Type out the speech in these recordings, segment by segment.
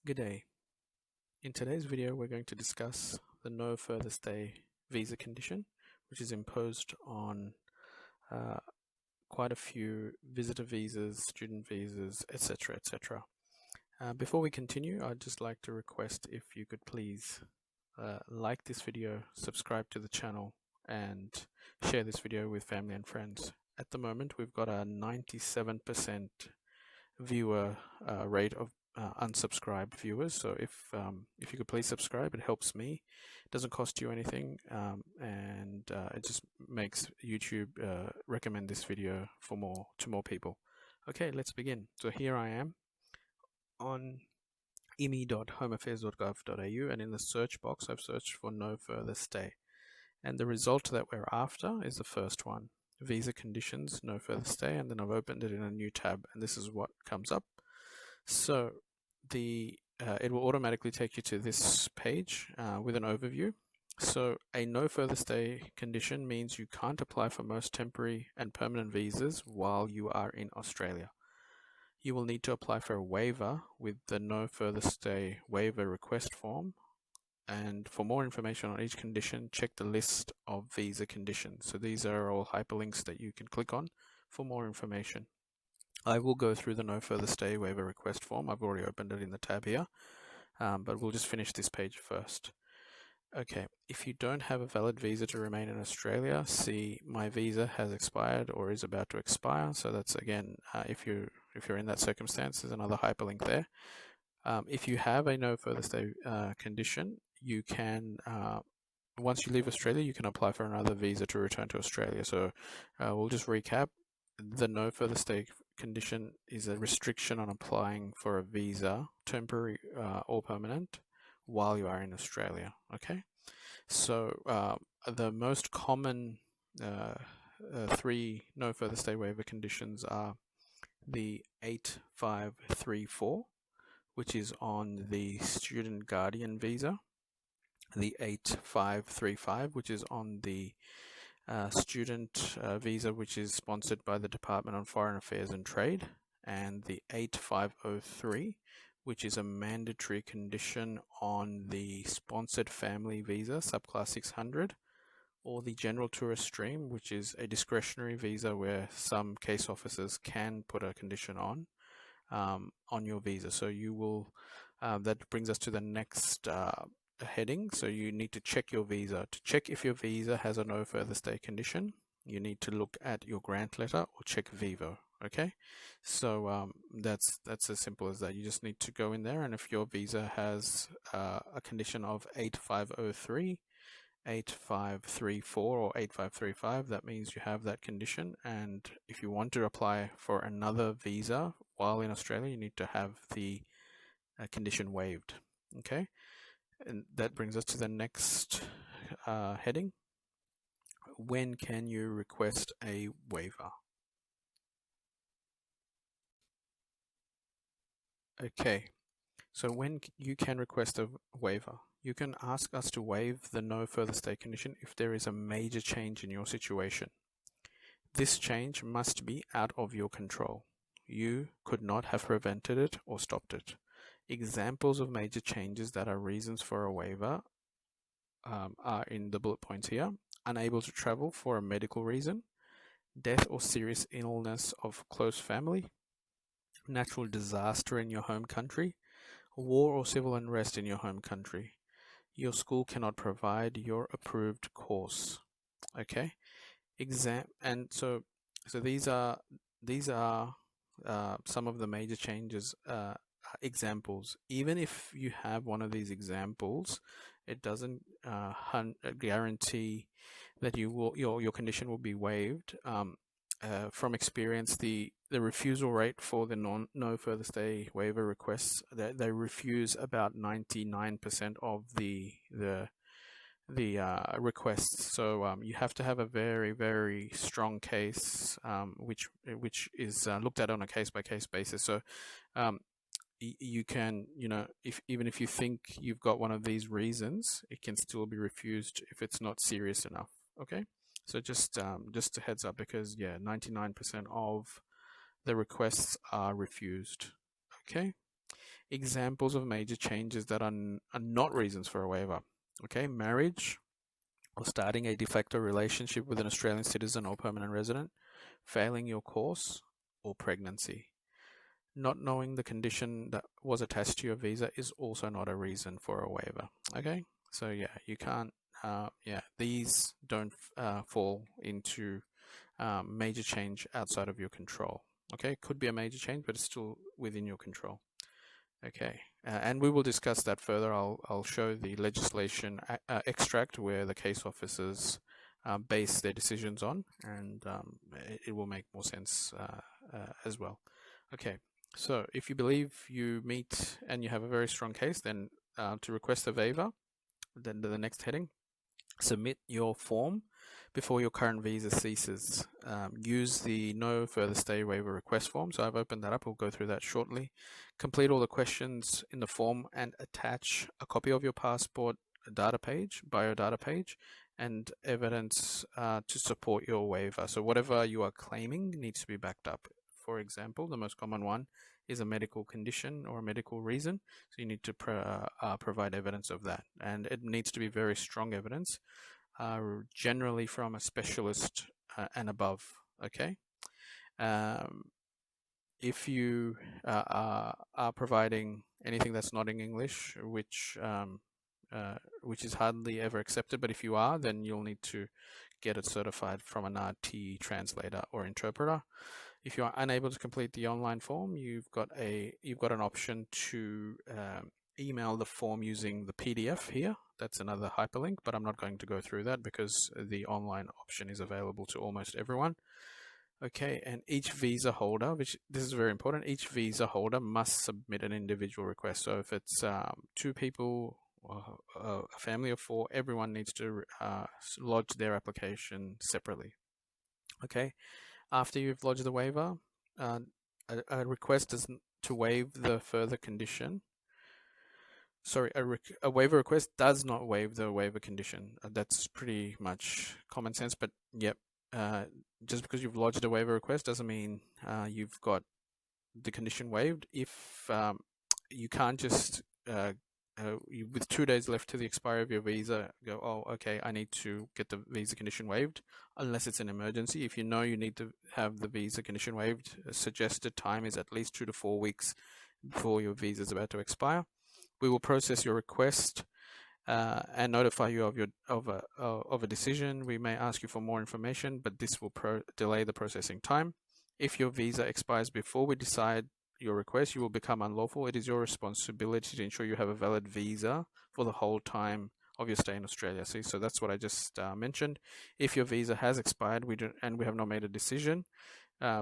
Good day. In today's video, we're going to discuss the no further stay visa condition, which is imposed on quite a few visitor visas, student visas, etc., etc. Before we continue, I'd just like to request if you could please like this video, subscribe to the channel, and share this video with family and friends. At the moment, we've got a 97% viewer rate of unsubscribed viewers. So if you could please subscribe, it helps me. It doesn't cost you anything, and it just makes YouTube recommend this video to more people. Okay, let's begin. So here I am on imi.homeaffairs.gov.au, and in the search box I've searched for no further stay, and the result that we're after is the first one: visa conditions, no further stay. And then I've opened it in a new tab, and this is what comes up. So it will automatically take you to this page with an overview. So a no further stay condition means you can't apply for most temporary and permanent visas while you are in Australia. You will need to apply for a waiver with the no further stay waiver request form. And for more information on each condition, check the list of visa conditions. So these are all hyperlinks that you can click on for more information. I will go through the no further stay waiver request form. I've already opened it in the tab here, but we'll just finish this page first. Okay, if you don't have a valid visa to remain in Australia, see my visa has expired or is about to expire. So that's again, if you're in that circumstance, there's another hyperlink there. If you have a no further stay condition, you can once you leave Australia, you can apply for another visa to return to Australia. So we'll just recap. The no further stay condition is a restriction on applying for a visa, temporary or permanent, while you are in Australia. Okay, so the most common three no further stay waiver conditions are the 8534, which is on the student guardian visa, the 8535, which is on the student visa, which is sponsored by the Department on Foreign Affairs and Trade, and the 8503, which is a mandatory condition on the sponsored family visa, subclass 600, or the general tourist stream, which is a discretionary visa where some case officers can put a condition on your visa. So you will, that brings us to the next heading. So you need to check your visa. To check if your visa has a no further stay condition, you need to look at your grant letter or check Vivo. Okay, so that's as simple as that. You just need to go in there, and if your visa has a condition of 8503, 8534 or 8535, that means you have that condition. And if you want to apply for another visa while in Australia, you need to have the condition waived. Okay, and that brings us to the next heading. When can you request a waiver? Okay, so when you can request a waiver, you can ask us to waive the no further stay condition if there is a major change in your situation. This change must be out of your control. You could not have prevented it or stopped it. Examples of major changes that are reasons for a waiver are in the bullet points here: unable to travel for a medical reason, death or serious illness of close family, natural disaster in your home country, war or civil unrest in your home country, your school cannot provide your approved course. Okay, and so these are some of the major changes. Examples. Even if you have one of these examples, it doesn't guarantee that your condition will be waived. From experience, the refusal rate for the no further stay waiver requests, they refuse about 99% of the requests. So you have to have a very, very strong case, which is looked at on a case-by-case basis. So you can, even if you think you've got one of these reasons, it can still be refused if it's not serious enough. Okay, so just a heads up, because 99% of the requests are refused. Okay, Examples of major changes that are not reasons for a waiver. Okay, marriage or starting a de facto relationship with an Australian citizen or permanent resident, failing your course, or pregnancy. Not knowing the condition that was attached to your visa is also not a reason for a waiver. Okay, so yeah, you can't. These don't fall into major change outside of your control. Okay, it could be a major change, but it's still within your control. Okay, and we will discuss that further. I'll show the legislation extract where the case officers base their decisions on, and it will make more sense as well. Okay, so if you believe you meet and you have a very strong case, then to request a waiver, then the next heading, submit your form before your current visa ceases. Use the no further stay waiver request form. So I've opened that up. We'll go through that shortly. Complete all the questions in the form and attach a copy of your passport data page, biodata page, and evidence to support your waiver. So whatever you are claiming needs to be backed up. For example, the most common one is a medical condition or a medical reason. So you need to provide evidence of that. And it needs to be very strong evidence, generally from a specialist and above. Okay. If you are providing anything that's not in English, which is hardly ever accepted, but if you are, then you'll need to get it certified from an RT translator or interpreter. If you are unable to complete the online form, you've got an option to email the form using the PDF here. That's another hyperlink, but I'm not going to go through that because the online option is available to almost everyone. Okay, and each visa holder, this is very important, each visa holder must submit an individual request. So if it's 2 people, a family of 4, everyone needs to lodge their application separately. Okay, after you've lodged the waiver, a request to waive the further condition. Sorry, a waiver request does not waive the waiver condition. That's pretty much common sense, but yep. Just because you've lodged a waiver request doesn't mean you've got the condition waived. If you can't just with 2 days left to the expiry of your visa, go, oh, okay, I need to get the visa condition waived, unless it's an emergency. If you know you need to have the visa condition waived, a suggested time is at least 2 to 4 weeks before your visa is about to expire. We will process your request and notify you of a decision. We may ask you for more information, but this will delay the processing time. If your visa expires before we decide your request, you will become unlawful. It is your responsibility to ensure you have a valid visa for the whole time of your stay in Australia. See, so that's what I just mentioned. If your visa has expired, we have not made a decision,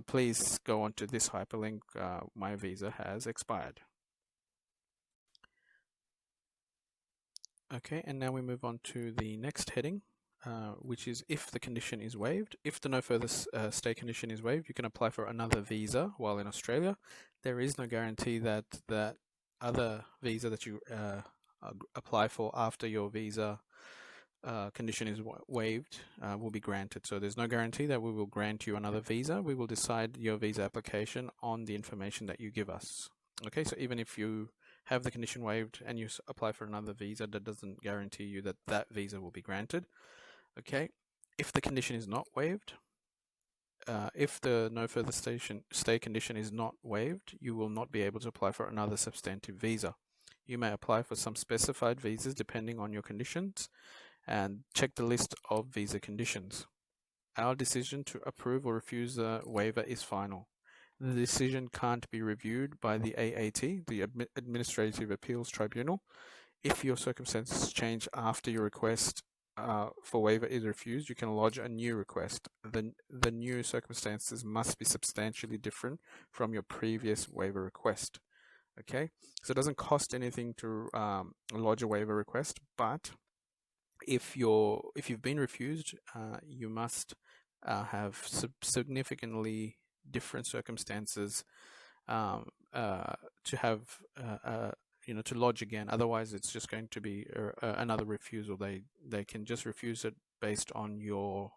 please go on to this hyperlink. My visa has expired. Okay, and now we move on to the next heading, which is if the condition is waived. If the no further stay condition is waived, you can apply for another visa while in Australia. There is no guarantee that that other visa that you apply for after your visa condition is waived will be granted. So there's no guarantee that we will grant you another visa. We will decide your visa application on the information that you give us. Okay, so even if you have the condition waived and you apply for another visa, that doesn't guarantee you that that visa will be granted. Okay, if the condition is not waived, if the no further stay condition is not waived, you will not be able to apply for another substantive visa. You may apply for some specified visas depending on your conditions, and check the list of visa conditions. Our decision to approve or refuse the waiver is final. The decision can't be reviewed by the AAT, the Administrative Appeals Tribunal. If your circumstances change after your request for waiver is refused, you can lodge a new request. The new circumstances must be substantially different from your previous waiver request. Okay, so it doesn't cost anything to lodge a waiver request, but if you've been refused, you must have significantly different circumstances to have to lodge again. Otherwise, it's just going to be another refusal. They can just refuse it based on your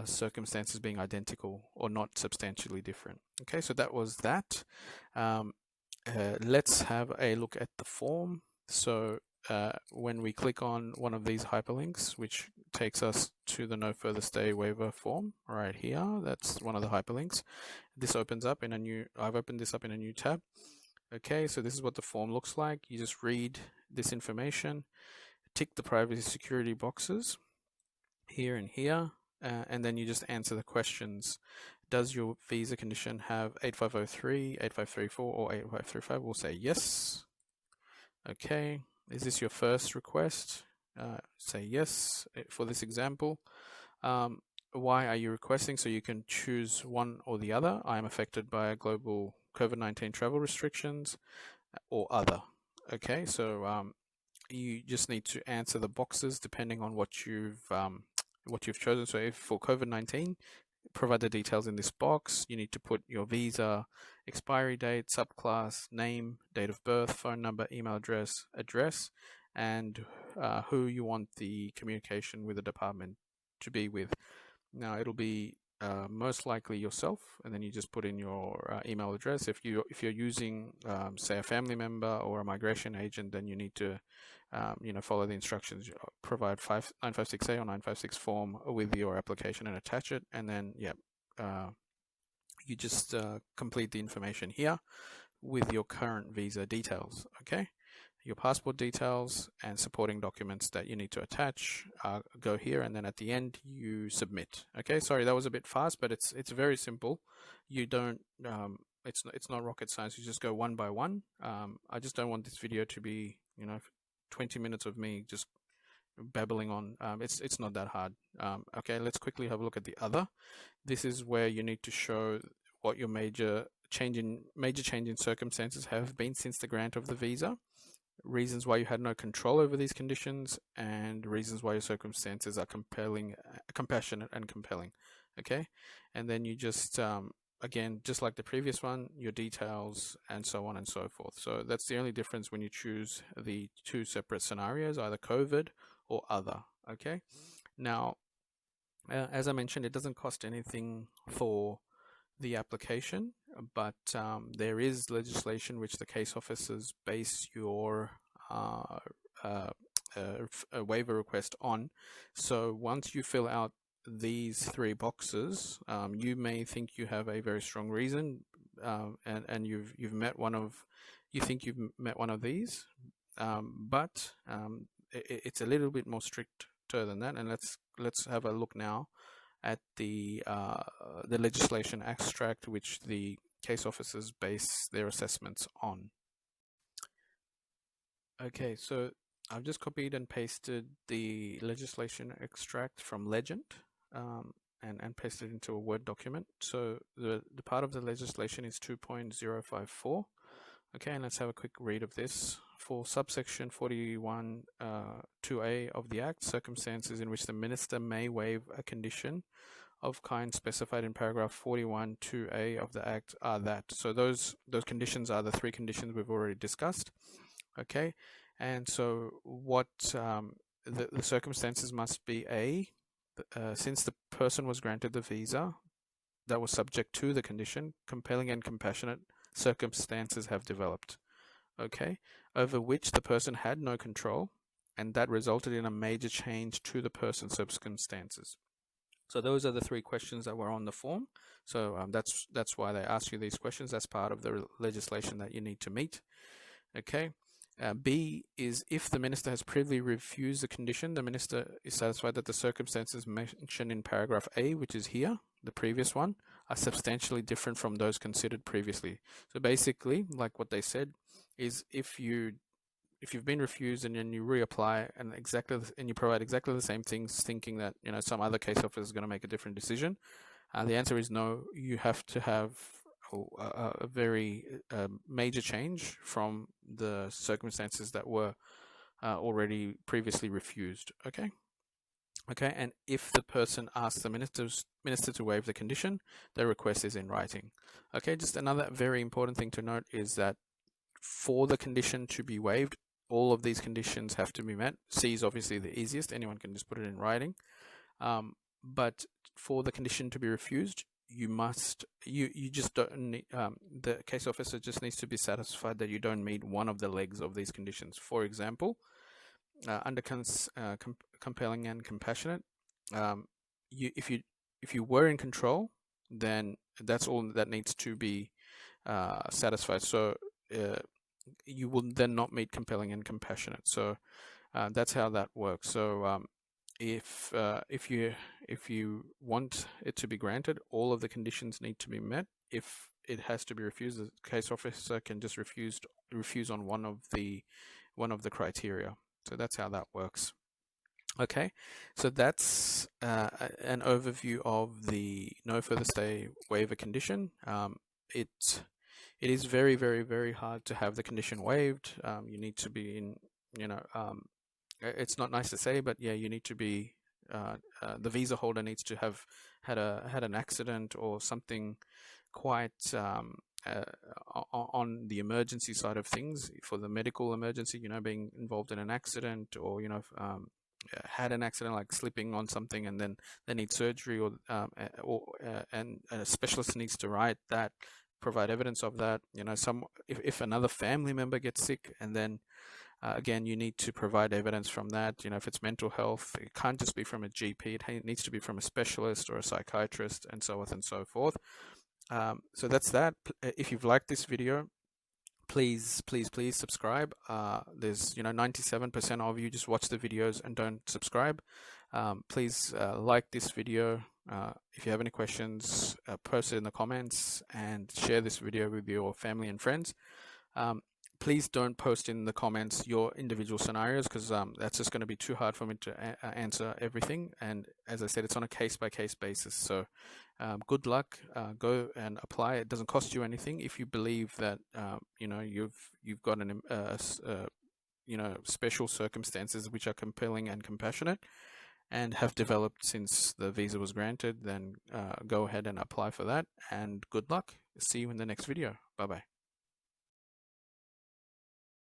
circumstances being identical or not substantially different. Okay, so that was that. let's have a look at the form. So when we click on one of these hyperlinks, which takes us to the no further stay waiver form right here, that's one of the hyperlinks. This opens up in a new, I've opened this up in a new tab. Okay, so this is what the form looks like. You just read this information, tick the privacy security boxes here and here, and then you just answer the questions. Does your visa condition have 8503, 8534, or 8535? We'll say yes. Okay, is this your first request? Say yes for this example. Why are you requesting? So you can choose one or the other. I am affected by global COVID-19 travel restrictions or other. Okay, so you just need to answer the boxes depending on what you've chosen. So if for COVID-19, provide the details in this box. You need to put your visa, expiry date, subclass, name, date of birth, phone number, email address, and who you want the communication with the department to be with. Now it'll be most likely yourself, and then you just put in your email address. If you're using say a family member or a migration agent, then you need to follow the instructions. Provide 956A or 956 form with your application and attach it, and then you just complete the information here with your current visa details. Okay, your passport details and supporting documents that you need to attach go here, and then at the end you submit. Okay, sorry that was a bit fast, but it's very simple. You don't it's not rocket science. You just go one by one. I just don't want this video to be 20 minutes of me just babbling on. It's not that hard. Okay, let's quickly have a look at the other. This is where you need to show what your major change in circumstances have been since the grant of the visa, reasons why you had no control over these conditions, and reasons why your circumstances are compassionate and compelling. Okay, and then you just again, just like the previous one, your details and so on and so forth. So that's the only difference when you choose the two separate scenarios, either COVID or other. Okay, now as I mentioned, it doesn't cost anything for the application, but there is legislation which the case officers base your waiver request on. So once you fill out these three boxes, you may think you have a very strong reason, and you've met one of these, but it's a little bit more stricter than that. And let's have a look now at the legislation extract which the case officers base their assessments on. Okay, so I've just copied and pasted the legislation extract from Legend and pasted it into a Word document. So the part of the legislation is 2.054. Okay, and let's have a quick read of this. For subsection 41 2A of the Act, circumstances in which the Minister may waive a condition of kind specified in paragraph 41 2A of the Act are that. So those conditions are the three conditions we've already discussed. Okay, and so what the circumstances must be since the person was granted the visa that was subject to the condition, compelling and compassionate circumstances have developed, okay, over which the person had no control, and that resulted in a major change to the person's circumstances. So those are the three questions that were on the form. So that's why they ask you these questions. That's part of the legislation that you need to meet. Okay. B is if the minister has previously refused the condition, the minister is satisfied that the circumstances mentioned in paragraph A, which is here, the previous one, are substantially different from those considered previously. So basically, like what they said, is if you've been refused and then you reapply and you provide exactly the same things, thinking that some other case officer is going to make a different decision, the answer is no. You have to have a very major change from the circumstances that were already previously refused. Okay, and if the person asks the minister to waive the condition, the request is in writing. Okay, just another very important thing to note is that for the condition to be waived, all of these conditions have to be met. C is obviously the easiest. Anyone can just put it in writing. But for the condition to be refused, you just don't need, the case officer just needs to be satisfied that you don't meet one of the legs of these conditions. For example, under compelling and compassionate, you if you were in control, then that's all that needs to be satisfied. So you will then not meet compelling and compassionate. So that's how that works. So if you want it to be granted, all of the conditions need to be met. If it has to be refused, the case officer can just refuse on one of the criteria. So that's how that works. Okay, so that's an overview of the no further stay waiver condition. It is very, very, very hard to have the condition waived. You need to be in, it's not nice to say, but yeah, you need to be, the visa holder needs to have had an accident or something quite on the emergency side of things. For the medical emergency, being involved in an accident, or had an accident like slipping on something and then they need surgery, and a specialist needs to write that, provide evidence of that. If another family member gets sick, and then again, you need to provide evidence from that. If it's mental health, it can't just be from a GP. It needs to be from a specialist or a psychiatrist, and so on and so forth. So that's that. If you've liked this video, please subscribe. There's 97% of you just watch the videos and don't subscribe. Please like this video. If you have any questions, post it in the comments and share this video with your family and friends. Please don't post in the comments your individual scenarios, because that's just going to be too hard for me to answer everything. And as I said, it's on a case-by-case basis. So good luck. Go and apply. It doesn't cost you anything. If you believe that you've got an special circumstances which are compelling and compassionate and have developed since the visa was granted, then go ahead and apply for that. And good luck. See you in the next video. Bye bye.